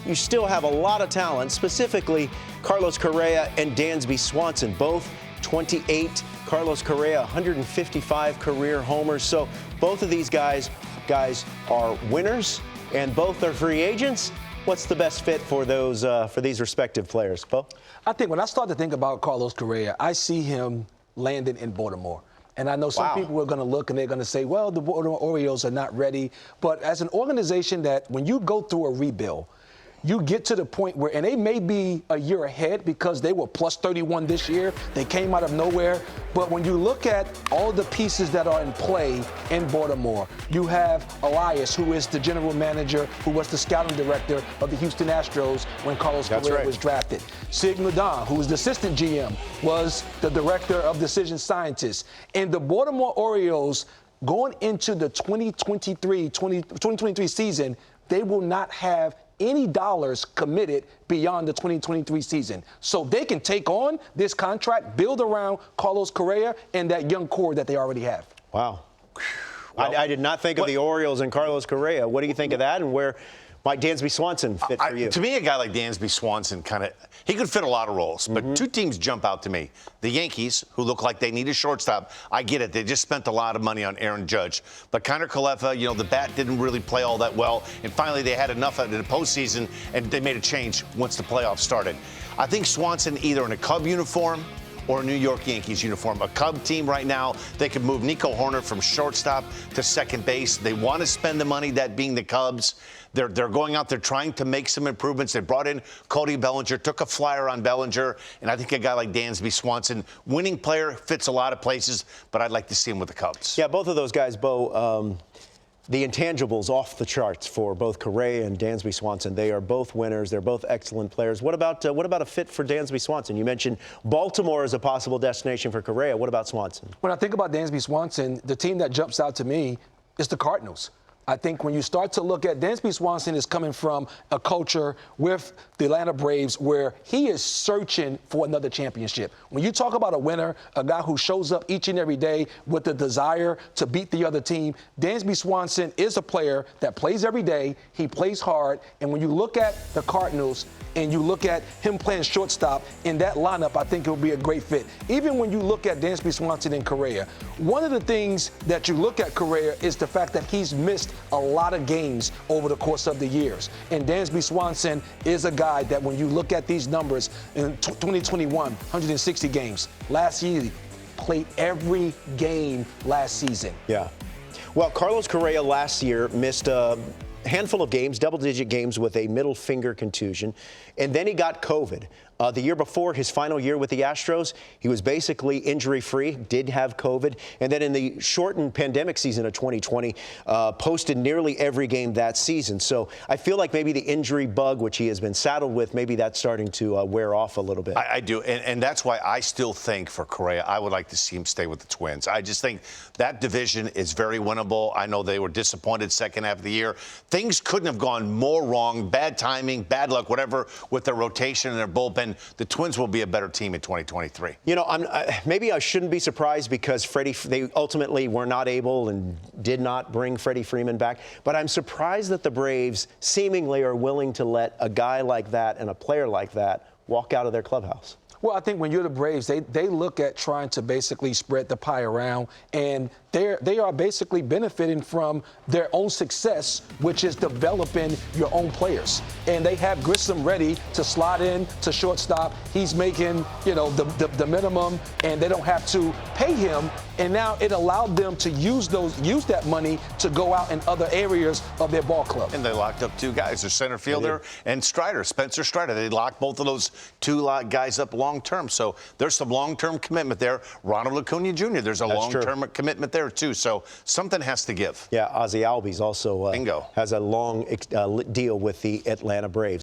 you still have a lot of talent, specifically Carlos Correa and Dansby Swanson, both 28. Carlos Correa, 155 career homers. So both of these guys are winners, and both are free agents. What's the best fit for these respective players, Bo? I think when I start to think about Carlos Correa, I see him landing in Baltimore. And I know some people are going to look and they're going to say, well, the Baltimore Orioles are not ready. But as an organization that when you go through a rebuild, you get to the point where, and they may be a year ahead because they were plus 31 this year. They came out of nowhere. But when you look at all the pieces that are in play in Baltimore, you have Elias, who is the general manager, who was the scouting director of the Houston Astros when Carlos Correa was drafted. Sig Ladon, who was the assistant GM, was the director of decision scientists. And the Baltimore Orioles, going into the 2023 season, they will not have any dollars committed beyond the 2023 season. So they can take on this contract, build around Carlos Correa and that young core that they already have. Wow. Well, I did not think of the Orioles and Carlos Correa. What do you think of that, and where might Dansby Swanson fit for you? To me, a guy like Dansby Swanson he could fit a lot of roles, but two teams jump out to me. The Yankees, who look like they need a shortstop. I get it. They just spent a lot of money on Aaron Judge. But Connor Cleffa, the bat didn't really play all that well. And finally, they had enough in the postseason, and they made a change once the playoffs started. I think Swanson either in a Cub uniform or a New York Yankees uniform. A Cub team right now, they could move Nico Horner from shortstop to second base. They want to spend the money, that being the Cubs. They're going out there trying to make some improvements. They brought in Cody Bellinger, took a flyer on Bellinger, and I think a guy like Dansby Swanson, winning player, fits a lot of places, but I'd like to see him with the Cubs. Yeah, both of those guys, Bo, the intangibles off the charts for both Correa and Dansby Swanson. They are both winners. They're both excellent players. What about a fit for Dansby Swanson? You mentioned Baltimore as a possible destination for Correa. What about Swanson? When I think about Dansby Swanson, the team that jumps out to me is the Cardinals. I think when you start to look at Dansby Swanson is coming from a culture with the Atlanta Braves where he is searching for another championship. When you talk about a winner, a guy who shows up each and every day with the desire to beat the other team, Dansby Swanson is a player that plays every day. He plays hard. And when you look at the Cardinals and you look at him playing shortstop in that lineup, I think it will be a great fit. Even when you look at Dansby Swanson and Correa, one of the things that you look at Correa is the fact that he's missed a lot of games over the course of the years. And Dansby Swanson is a guy that when you look at these numbers in 2021, 160 games. Last year, played every game last season. Yeah. Well, Carlos Correa last year missed a handful of games, double-digit games with a middle finger contusion, and then he got COVID. The year before, his final year with the Astros, he was basically injury-free, did have COVID, and then in the shortened pandemic season of 2020, posted nearly every game that season. So I feel like maybe the injury bug, which he has been saddled with, maybe that's starting to wear off a little bit. I do, and that's why I still think for Correa, I would like to see him stay with the Twins. I just think that division is very winnable. I know they were disappointed second half of the year. Things couldn't have gone more wrong, bad timing, bad luck, whatever, with their rotation and their bullpen. The Twins will be a better team in 2023. Maybe I shouldn't be surprised because they ultimately were not able and did not bring Freddie Freeman back. But I'm surprised that the Braves seemingly are willing to let a guy like that and a player like that walk out of their clubhouse. Well, I think when you're the Braves, they look at trying to basically spread the pie around, and they are basically benefiting from their own success, which is developing your own players. And they have Grissom ready to slide in to shortstop. He's making, the minimum, and they don't have to pay him. And now it allowed them to use that money to go out in other areas of their ball club. And they locked up two guys, their center fielder and Spencer Strider. They locked both of those two guys up long term. So there's some long-term commitment there. Ronald Acuna Jr., there's a long-term commitment there too. So something has to give. Yeah, Ozzie Albies also has a long deal with the Atlanta Braves.